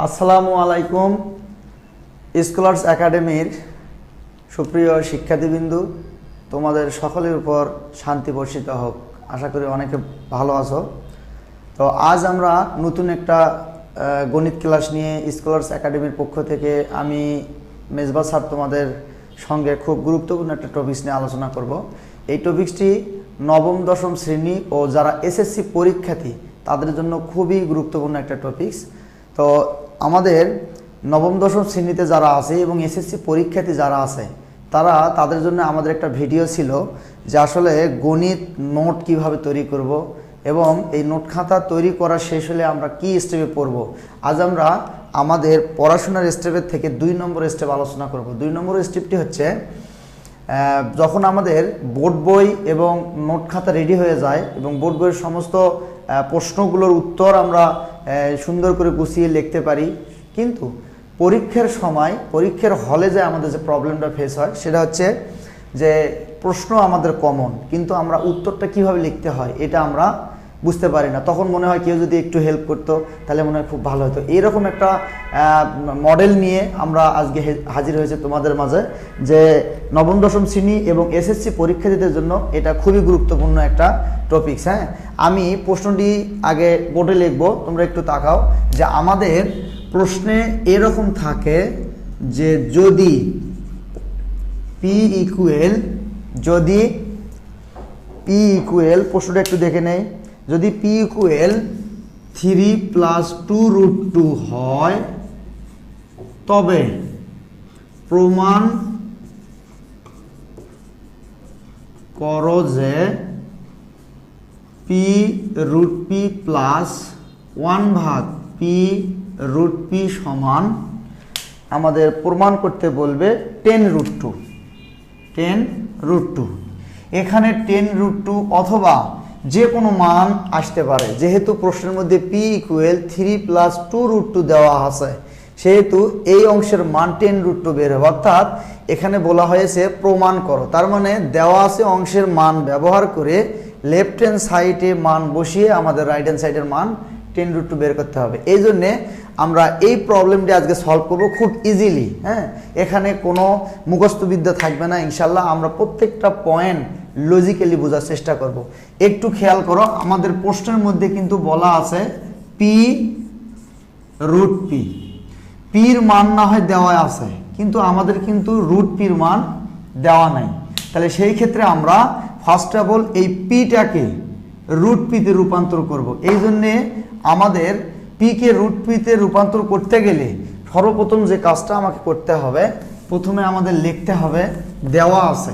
আসসালামু আলাইকুম। স্কলার্স একাডেমির সুপ্রিয় শিক্ষার্থীবৃন্দু, তোমাদের সকলের উপর শান্তি বর্ষিত হোক। আশা করি অনেকে ভালো আছো। তো আজ আমরা নতুন একটা গণিত ক্লাস নিয়ে স্কলার্স একাডেমির পক্ষ থেকে আমি মেজবা স্যার তোমাদের সঙ্গে খুব গুরুত্বপূর্ণ একটা টপিকস নিয়ে আলোচনা করব। এই টপিকসটি নবম দশম শ্রেণী ও যারা এসএসসি পরীক্ষার্থী তাদের জন্য খুবই গুরুত্বপূর্ণ একটা টপিকস। তো আমাদের নবম দশম শ্রেণীতে যারা আছে এবং এসএসসি পরীক্ষার্থী যারা আছে তাদের জন্য আমাদের একটা ভিডিও ছিল যে আসলে গণিত নোট কিভাবে তৈরি করব এবং এই নোট খাতা তৈরি করা শেষ হলে আমরা কি স্টেপে পড়ব। আজ আমরা আমাদের পড়াশোনার স্টেপের থেকে 2 নম্বর স্টেপ আলোচনা করব। 2 নম্বর স্টেপটি হচ্ছে যখন আমাদের বোর্ড বই এবং নোট খাতা রেডি হয়ে যায় এবং বোর্ড বইয়ের সমস্ত প্রশ্নগুলোর উত্তর আমরা সুন্দর করে গুছিয়ে লিখতে পারি, কিন্তু পরীক্ষার সময় পরীক্ষার হলে যে আমাদের যে প্রবলেমটা ফেস হয় সেটা হচ্ছে যে প্রশ্ন আমাদের কমন, কিন্তু আমরা উত্তরটা কিভাবে লিখতে হয় এটা আমরা বুঝতে পারি না। তখন মনে হয় কেউ যদি একটু হেল্প করতো তাহলে মনে হয় খুব ভালো হতো। এইরকম একটা মডেল নিয়ে আমরা আজকে হাজির হয়েছে তোমাদের মাঝে, যে নবম দশম শ্রেণী এবং এসএসসি পরীক্ষার্থীদের জন্য এটা খুবই গুরুত্বপূর্ণ একটা টপিকস। হ্যাঁ, আমি প্রশ্নটি আগে বোর্ডে লিখবো, তোমরা একটু তাকাও। যে আমাদের প্রশ্নে এরকম থাকে যে যদি পি ইকুয়েল প্রশ্নটা একটু দেখে নেই, যদি পি ইকুয়েল 3 + 2√2 হয় তবে প্রমাণ করো যে p√p + 1/p√p সমান, আমাদের প্রমাণ করতে বলবে 10√2। এখানে 10√2 অথবা যে কোনো মান আসতে পারে। যেহেতু প্রশ্নের মধ্যে p ইকুয়েল 3 + 2√2 দেওয়া আছে, সেহেতু এই অংশের মান 10√2 বের হবে। অর্থাৎ এখানে বলা হয়েছে প্রমাণ করো, তার মানে দেওয়া আছে অংশের মান ব্যবহার করে লেফট হ্যান্ড সাইডে মান বসিয়ে আমাদের রাইট হ্যান্ড সাইডের মান 10√2 বের করতে হবে। এই জন্যে আমরা এই প্রবলেমটি আজকে সলভ করব খুব ইজিলি। হ্যাঁ, এখানে কোনো মুখস্থবিদ্যা থাকবে না ইনশাল্লাহ। আমরা প্রত্যেকটা পয়েন্ট লজিক্যালি বোঝার চেষ্টা করব। একটু খেয়াল করো, আমাদের প্রশ্নের মধ্যে কিন্তু বলা আছে p√p, পির মান না হয় দেওয়া আছে, কিন্তু আমাদের কিন্তু √p-র মান দেওয়া নাই। তাহলে সেই ক্ষেত্রে আমরা ফার্স্ট অফ অল এই পিটাকে √p-তে রূপান্তর করব। এই জন্যে আমাদের পিকে √p-তে রূপান্তর করতে গেলে সর্বপ্রথম যে কাজটা আমাকে করতে হবে, প্রথমে আমাদের লিখতে হবে দেওয়া আছে,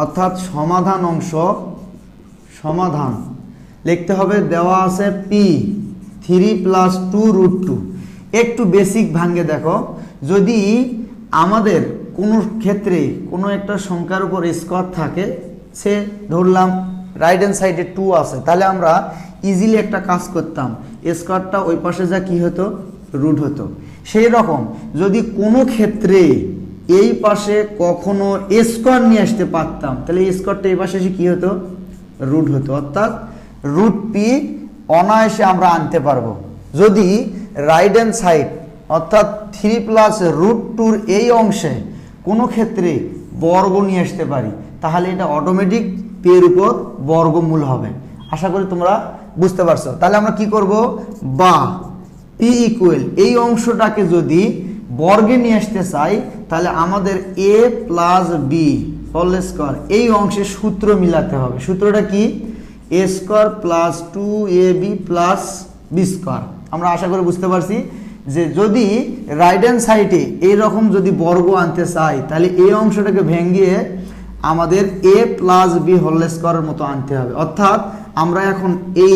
অর্থাৎ সমাধান অংশ সমাধান লিখতে হবে। দেওয়া আছে p 3 + 2√2। একটু বেসিক ভাঙ্গে দেখো, যদি আমাদের কোনো ক্ষেত্রে কোনো একটা সংখ্যার উপর স্কোয়ার থাকে, সে ধরলাম রাইট হ্যান্ড সাইডে 2 আছে, তাহলে আমরা ইজিলি একটা কাজ করতাম, স্কোয়ারটা ওই পাশে যা কি হতো, রুট হতো। সেই রকম যদি কোনো ক্ষেত্রে এই পাশে কখনো স্কোয়ার নিয়ে আসতে পারতাম, তাহলে স্কোয়ারটা এই পাশে এসে কি হতো, রুট হতো। অর্থাৎ √p অনায়াসে আমরা আনতে পারবো। যদি রাইট হ্যান্ড সাইড অর্থাৎ 3 + √2-র এই অংশে কোনো ক্ষেত্রে বর্গ নিয়ে আসতে পারি, তাহলে এটা অটোমেটিক p-এর উপর বর্গমূল হবে। আশা করি তোমরা বুঝতে পারছো। তাহলে আমরা কি করব, বা p ইকুয়েল এই অংশটাকে যদি বর্গে নিয়ে আসতে চাই, তাহলে আমাদের a + b হোল স্কয়ার এই অংশে সূত্র মিলাতে হবে। সূত্রটা কি, a² + 2ab + b²। আমরা আশা করি বুঝতে পারছি যে যদি রাইট হ্যান্ড সাইডে এইরকম যদি বর্গ আনতে চাই, তাহলে এই অংশটাকে ভেঙে আমাদের a + b হোল স্কয়ারের মতো আনতে হবে। অর্থাৎ আমরা এখন এই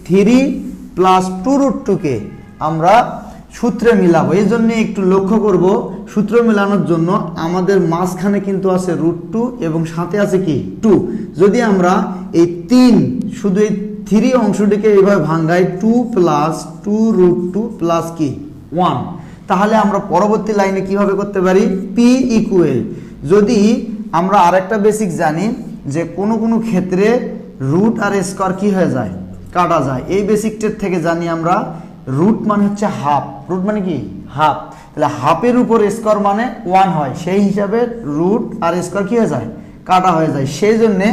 3 + 2√2-কে আমরা সূত্রে মিলাবো। এই জন্য একটু লক্ষ্য করব, সূত্র মেলানোর জন্য আমাদের মাঝখানে কিন্তু আছে √2 এবং সাথে আছে কি 2। যদি আমরা এই 3 শুধু এই 3 অংশটিকে এইভাবে ভাঙাই 2 + 2√2 + কি 1, তাহলে আমরা পরবর্তী লাইনে কিভাবে করতে পারি, p ইকুয়েল, যদি আমরা আরেকটা বেসিক জানি যে কোনো কোনো ক্ষেত্রে রুট আর স্কয়ার কি হয়ে যায়, কাটা যায়। এই বেসিকটার থেকে জানি আমরা রুট মানে হচ্ছে হাফ, রুট মানে কি হাফ, তাহলে হাফের উপর স্কোয়ার মানে 1 হয়, সেই হিসাবে রুট আর স্কোয়ার কি হয়ে যায় কাটা হয়ে যায়। সেই জন্যে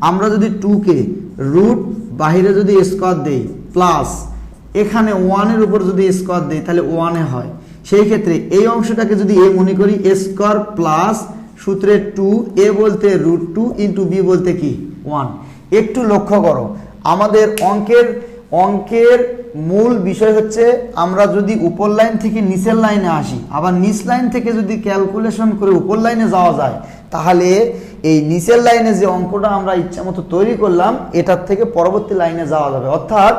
আমরা যদি 2কে রুট বাহিরে যদি স্কোয়ার দেই প্লাস এখানে 1-এর উপর যদি স্কোয়ার দেই তাহলে 1-এ হয়। সেই ক্ষেত্রে এই অংশটাকে যদি এ মনে করি স্কোয়ার প্লাস সূত্রে 2 এ বলতে √2 ইন্টু বি বলতে কি 1। একটু লক্ষ্য করো, আমাদের অঙ্কের মূল বিষয় হচ্ছে আমরা যদি উপর লাইন থেকে নিচের লাইনে আসি, আবার নিচ লাইন থেকে যদি ক্যালকুলেশন করে উপর লাইনে যাওয়া যায়, তাহলে এই নিচের লাইনে যে অঙ্কটা আমরা ইচ্ছা মতো তৈরি করলাম এটার থেকে পরবর্তী লাইনে যাওয়া যাবে। অর্থাৎ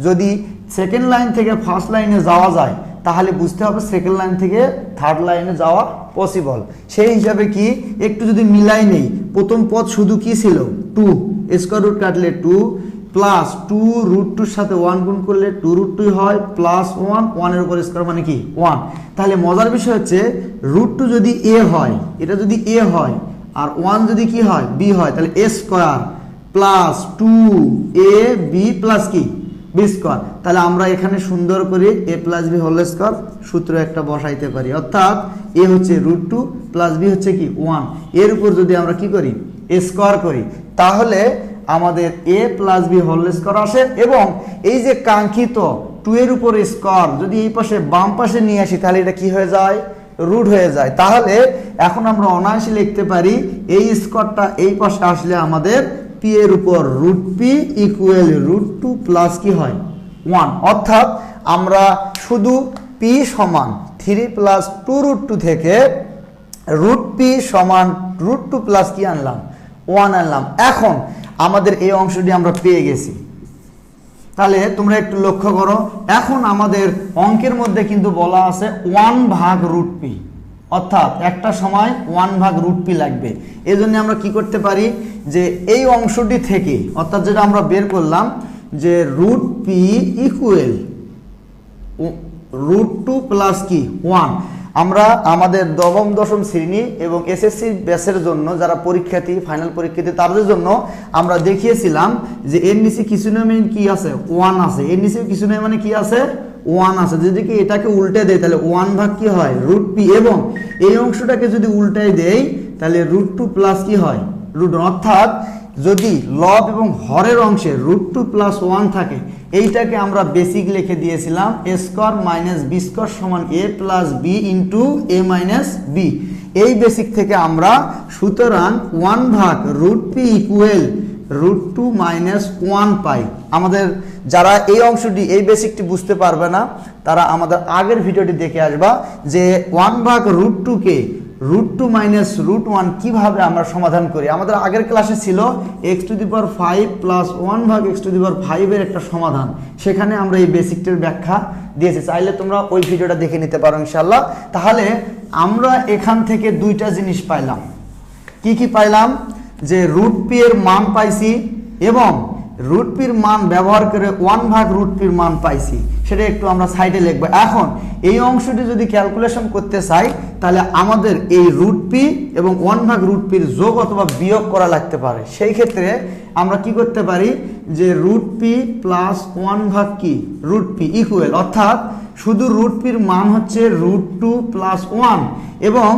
যদি সেকেন্ড লাইন থেকে ফার্স্ট লাইনে যাওয়া যায় তাহলে বুঝতে হবে সেকেন্ড লাইন থেকে থার্ড লাইনে যাওয়া পসিবল। সেই হিসাবে কি একটু যদি মিলাই নেই, প্রথম পদ শুধু কি ছিল 2, স্কোয়ার রুট কাটলে 2 প্লাস 2 √2-র সাথে 1 গুণ করলে 2√2 হয় প্লাস 1, 1-এর উপর স্কোয়ার মানে কি 1। তাহলে মজার বিষয় হচ্ছে √2 যদি a হয়, এটা যদি a হয় আর 1 যদি কি হয় b হয়, তাহলে a square plus 2ab plus কি বি স্কোয়ার। তাহলে আমরা এখানে সুন্দর করে a plus b whole square সূত্র একটা বসাইতে পারি, অর্থাৎ a হচ্ছে √2 প্লাস b হচ্ছে কি 1, এর উপর যদি আমরা কি করি স্কোয়ার করি তাহলে আমাদের a plus b whole square আসে। এবং এই যে কাঙ্ক্ষিত 2-এর উপর স্কোয়ার যদি এই পাশে বাম পাশে নিয়ে আসি তাহলে এটা কি হয়ে যায় রুট হয়ে যায়। তাহলে এখন আমরা অনায়াসে লিখতে পারি এই স্কোয়ারটা এই পাশে আসলে আমাদের p এর উপর √p ইকুয়াল √2 প্লাস কি হয় 1। অর্থাৎ আমরা শুধু p সমান 3 প্লাস 2√2 থেকে √p সমান √2 প্লাস কি আনলাম 1 আনলাম। এখন আমাদের এই অংশটি আমরা পেয়ে গেছি। তাহলে তোমরা একটু লক্ষ্য করো, এখন আমাদের অঙ্কের মধ্যে কিন্তু বলা আছে 1/√p, অর্থাৎ একটা সময় 1/√p লাগবে। এই জন্য আমরা কি করতে পারি যে এই অংশটি থেকে, অর্থাৎ যেটা আমরা বের করলাম যে √p ইকুয়াল √2 প্লাস কি 1, আমরা আমাদের নবম দশম শ্রেণী এবং এসএসসি ব্যাচের জন্য যারা পরীক্ষার্থী ফাইনাল পরীক্ষার্থী তাদের জন্য আমরা দেখিয়েছিলাম যে এর নিচে কিছু নয় মানে কি আছে 1 আছে, এর নিচে কিছু নয় মানে কি আছে 1 আছে। যদি কি এটাকে উল্টে দেয় তাহলে 1 ভাগ কি হয় √p, এবং এই অংশটাকে যদি উল্টাই দেই তাহলে √2 প্লাস কি হয় √1। অর্থাৎ যদি লব এবং হরের অংশে √2 প্লাস 1 থাকে, এইটাকে আমরা বেসিক লিখে দিয়েছিলাম a square minus b square সমান a plus b into a minus b. এই বেসিক থেকে আমরা সুতরাং 1/√p ইকুয়াল √2 মাইনাস 1 পাই। আমাদের যারা এই অংশটি এই বেসিকটি বুঝতে পারবে না তারা আমাদের আগের ভিডিওটি দেখে আসবা যে 1/√2-কে √2 মাইনাস √1 কিভাবে আমরা সমাধান করি। আমাদের আগের ক্লাসে ছিল x⁵ প্লাস 1/x⁵ এর একটা সমাধান, সেখানে আমরা এই বেসিকটির ব্যাখ্যা দিয়েছি, চাইলে তোমরা ওই ভিডিওটা দেখে নিতে পারো ইনশাল্লাহ। তাহলে আমরা এখান থেকে দুইটা জিনিস পাইলাম, কি কি পাইলাম যে √p এর মান পাইছি এবং √p এর মান ব্যবহার করে 1/√p এর মান পাইছি, সেটা একটু আমরা সাইডে লিখবো। এখন এই অংশটি যদি ক্যালকুলেশন করতে চাই তাহলে আমাদের এই √p এবং 1/√p এর যোগ অথবা বিয়োগ করা লাগতে পারে। সেই ক্ষেত্রে আমরা কি করতে পারি যে √p প্লাস 1/√p ইকুয়াল, অর্থাৎ শুধু √p এর মান হচ্ছে √2 প্লাস 1 এবং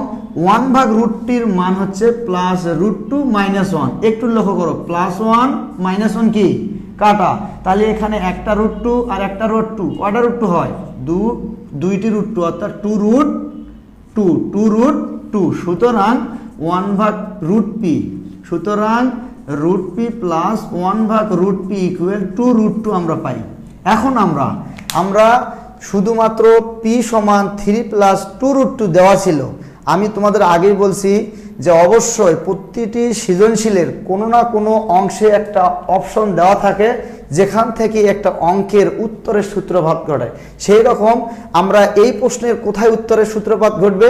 1/√p এর মান হচ্ছে প্লাস √2 মাইনাস 1। একটু লক্ষ্য করো প্লাস 1 মাইনাস 1 কি কাটা, তাহলে এখানে একটা √2 আর একটা √2, কয়টা √2 হয় দুইটি √2, অর্থাৎ 2√2, সুতরাং 1/√p, সুতরাং √p প্লাস 1/√p ইকুয়াল 2√2 আমরা পাই। এখন আমরা শুধুমাত্র p সমান 3 প্লাস 2√2 দেওয়া ছিল। আমি তোমাদের আগেই বলছি যে অবশ্যই প্রতিটি সৃজনশীলের কোনো না কোনো অংশে একটা অপশন দেওয়া থাকে যেখান থেকে একটা অঙ্কের উত্তরের সূত্রপাত ঘটে। সেই রকম আমরা এই প্রশ্নের কোথায় উত্তরের সূত্রপাত ঘটবে,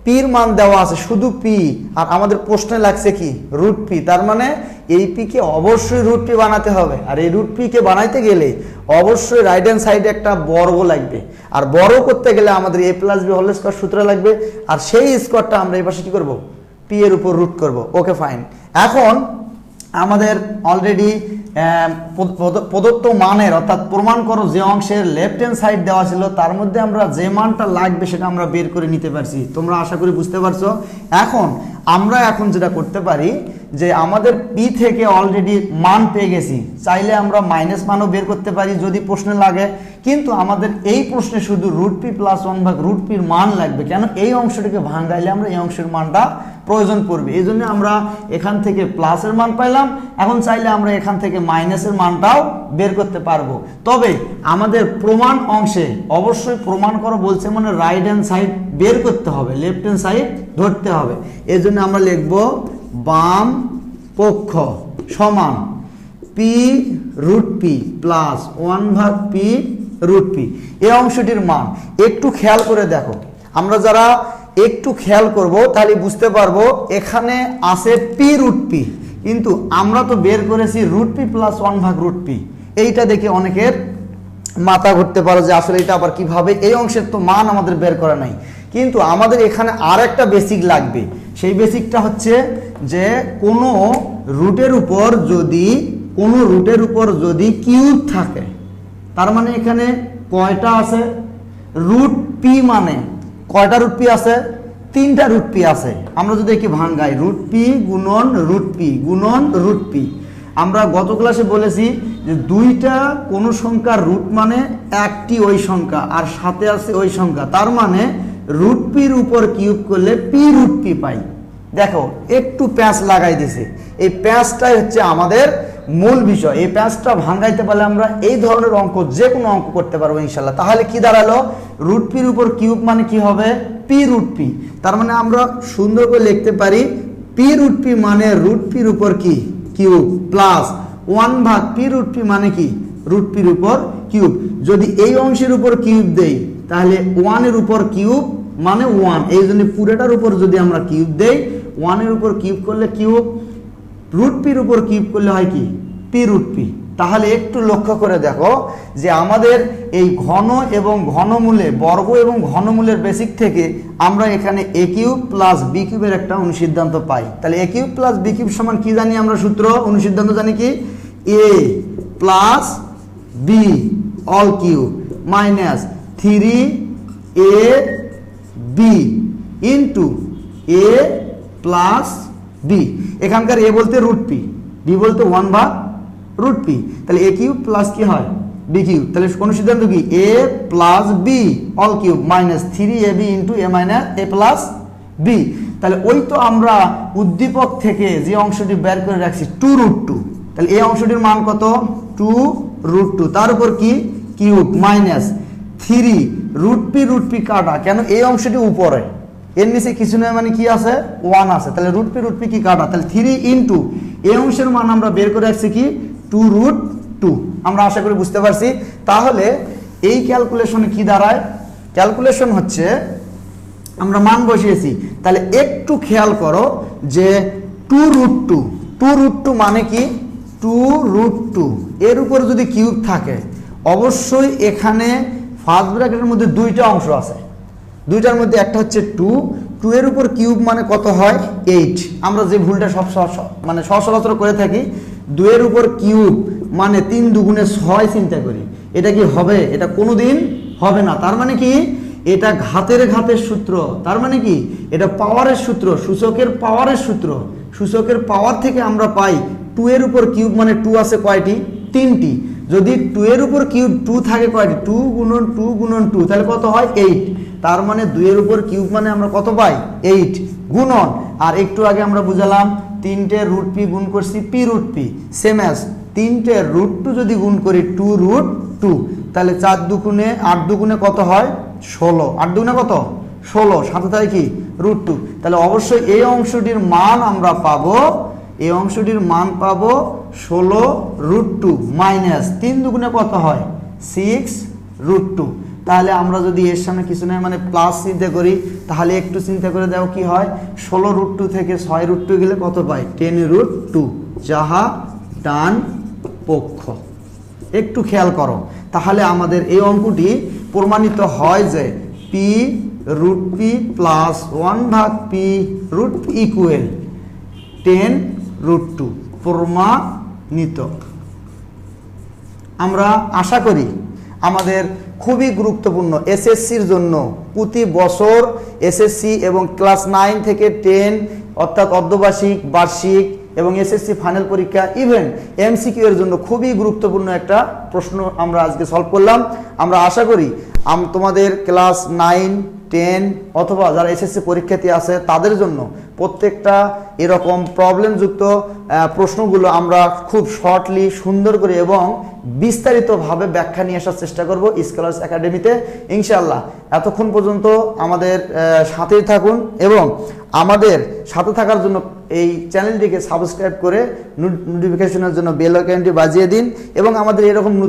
পির মান দেওয়া আছে শুধু পি, আর আমাদের প্রশ্নে লাগছে কি √p, তার মানে এই p কে অবশ্যই √p বানাতে হবে। আর এই √p কে বানাইতে গেলে অবশ্যই রাইট হ্যান্ড সাইডে একটা বর্গ লাগবে, আর বর্গ করতে গেলে আমাদের a plus b whole square সূত্র লাগবে, আর সেই স্কোয়ারটা আমরা এই পাশে কি করব p এর উপর রুট করব। Okay fine. এখন আমাদের অলরেডি প্রদত্ত মানের অর্থাৎ প্রমাণ করো যে অংশের লেফট হ্যান্ড সাইড দেওয়া ছিল তার মধ্যে আমরা যে মানটা লাগবে সেটা আমরা বের করে নিতে পারছি। তোমরা আশা করি বুঝতে পারছো। আমরা এখন যেটা করতে পারি যে আমাদের পি থেকে অলরেডি মান পেয়ে গেছি, চাইলে আমরা মাইনাস মানও বের করতে পারি যদি প্রশ্নে লাগে, কিন্তু আমাদের এই প্রশ্নে শুধু √p+1/√p-র মান লাগবে। কেন? এই অংশটিকে ভাঙাইলে আমরা এই অংশের মানটা প্রয়োজন পড়বে, এই জন্য আমরা এখান থেকে প্লাসের মান পাইলাম। এখন চাইলে আমরা এখান থেকে মাইনাসের মানটাও বের করতে পারবো। তবে আমাদের প্রমাণ অংশে অবশ্যই প্রমাণ করো বলছে মানে রাইট হ্যান্ড সাইড বের করতে হবে, লেফট হ্যান্ড সাইড ধরতে হবে। এই জন্য আমরা লিখব বাম পক্ষ সমান p√p+1/p√p। এই অংশটির মান একটু খেয়াল করে দেখো, আমরা যারা একটু খেয়াল করব তাহলে বুঝতে পারবো এখানে আছে p√p, কিন্তু আমরা তো বের করেছি √p+1/√p। এইটা দেখে অনেকের মাথা ঘুরতে পারো যে আসলে এটা আবার কিভাবে, এই অংশের তো মান আমাদের বের করা নাই। কিন্তু আমাদের এখানে আর একটা বেসিক লাগবে, সেই বেসিকটা হচ্ছে যে কোনো রুটের উপর যদি কিউব থাকে, তার মানে এখানে কয়টা আছে √p, মানে কয়টা √p আছে? 3টা √p আছে। আমরা যদি একে ভাঙাই √p গুণন √p, আমরা গত ক্লাসে বলেছি যে 2টা কোন সংখ্যার রুট মানে একটি ওই সংখ্যা আর সাথে আছে ওই সংখ্যা, তার মানে √p-র উপর কিউব করলে p√p পাই। দেখো একটু প্যাঁচ লাগাই দিছে, এই প্যাঁচটাই হচ্ছে আমাদের মূল বিষয়। এই প্যাঁচটা ভাঙাইতে পারলে আমরা এই ধরনের অঙ্ক যে কোনো অঙ্ক করতে পারবো ইনশাল্লাহ। তাহলে কি দাঁড়ালো? √p-র উপর কিউব মানে কি হবে? p√p। তার মানে আমরা সুন্দর করে লিখতে পারি p√p মানে √p-র উপর কি কিউব প্লাস 1/p√p মানে কি √p-র উপর কিউব। যদি এই অংশের উপর কিউব দেই তাহলে 1-এর উপর কিউব মানে 1, এই জন্য পুরোটার উপর যদি আমরা কিউব দেই 1-এর উপর কিউব করলে কিউব, √p-র উপর কিউব করলে হয় কি p√p। তাহলে একটু লক্ষ্য করে দেখো যে আমাদের এই ঘন এবং ঘনমূলে বর্গ এবং ঘনমূলের বেসিক থেকে আমরা এখানে a³ + b³ একটা অনুসিদ্ধান্ত পাই। তাহলে a³ + b³ সমান কি জানি আমরা? সূত্র অনুসিদ্ধান্ত জানি কি a + b all cube minus 3ab into a plus b। এখানকার a বলতে √p, b বলতে 1/√p। তাহলে a³ প্লাস কি হয় b³। তাহলে কোন সিদ্ধান্ত কি a + b all cube minus 3ab into a minus a plus b। তাহলে ওই তো আমরা উদ্দীপক থেকে যে অংশটি বের করে রাখছি 2√2, তাহলে এই অংশটির মান কত? 2√2, তার উপর কি কিউব মাইনাস 3 √p কাটা। কেন? এই অংশটি উপরে, এর নিচে কিছু নয় মানে কি আছে? 1 আছে। তাহলে √p কি কাটা, তাহলে 3 ইন্টু এই অংশের মান আমরা বের করে রাখছি কি 2√2। আমরা আশা করি বুঝতে পারছি। তাহলে এই ক্যালকুলেশনে কি দাঁড়ায়? ক্যালকুলেশন হচ্ছে আমরা মান বসিয়েছি, তাহলে একটু খেয়াল করো যে 2√2 মানে কি 2√2 এর উপর যদি কিউব থাকে অবশ্যই এখানে ফার্স্ট ব্র্যাকেটের মধ্যে 2টা অংশ আছে, 2টার মধ্যে একটা হচ্ছে 2 এর উপর কিউব মানে কত হয় 8। আমরা যে ভুলটা মানে সচরাচর করে থাকি 2 এর উপর কিউব মানে 3 দুগুণে 6 চিন্তা করি, এটা কি হবে? এটা কোনোদিন হবে না। তার মানে কি এটা ঘাতের সূত্র, তার মানে কি এটা পাওয়ারের সূত্র, সূচকের পাওয়ারের সূত্র। সূচকের পাওয়ার থেকে আমরা পাই 2 এর উপর কিউব মানে 2 আছে কয়টি? 3টি। যদি 2 এর উপর কিউব 2 থাকে কয়টি? 2 গুণন 2 গুণন 2, তাহলে কত হয় 8। তার মানে 2 এর উপর কিউব মানে আমরা কত পাই 8 গুণন। আর একটু আগে আমরা বুঝালাম 3টে √p গুণ করছি p√p, সেম অ্যাজ 3টে √2 যদি গুণ করি 2√2, তাহলে 4 দুগুণে 8 দুগুণে কত হয় 16, 8 দুগুণে কত 16, সাথে থাকে কি √2। তাহলে অবশ্যই এই অংশটির মান আমরা পাবো, এই অংশটির মান পাবো 16√2 মাইনাস 3 দুগুণে কত হয় 6√2। তাহলে আমরা যদি এর সামনে কিছু নয় মানে প্লাস চিন্তা করি তাহলে একটু চিন্তা করে দাও কি হয় 16√2 থেকে 6√2 গেলে কত পাই 10√2, যাহা ডান পক্ষ। একটু খেয়াল করো, তাহলে আমাদের এই অঙ্কটি প্রমাণিত হয় যে p√p + 1/p √p ইকুয়াল 10√2। প্রমাণিত। আমরা আশা করি আমাদের খুবই গুরুত্বপূর্ণ এসএসসির জন্য প্রতি বছর এসএসসি এবং ক্লাস 9 থেকে 10 অর্থাৎ অর্ধবার্ষিক, বার্ষিক এবং এসএসসি ফাইনাল পরীক্ষা ইভেন এমসিকিউ এর জন্য খুবই গুরুত্বপূর্ণ একটা প্রশ্ন আমরা আজকে সলভ করলাম। আমরা আশা করি তোমাদের ক্লাস 9, 10 অথবা যারা এসএসসি পরীক্ষার্থী আছে তাদের জন্য প্রত্যেকটা এরকম প্রবলেমযুক্ত প্রশ্নগুলো আমরা খুব শর্টলি, সুন্দর করে এবং বিস্তারিতভাবে ব্যাখ্যা নিয়ে আসার চেষ্টা করব স্কলার্স একাডেমিতে ইনশাআল্লাহ। এতক্ষণ পর্যন্ত আমাদের সাথেই থাকুন এবং আমাদের সাথে থাকার জন্য এই চ্যানেলটিকে সাবস্ক্রাইব করে নোটিফিকেশনের জন্য বেল আইকনটি বাজিয়ে দিন এবং আমাদের এরকম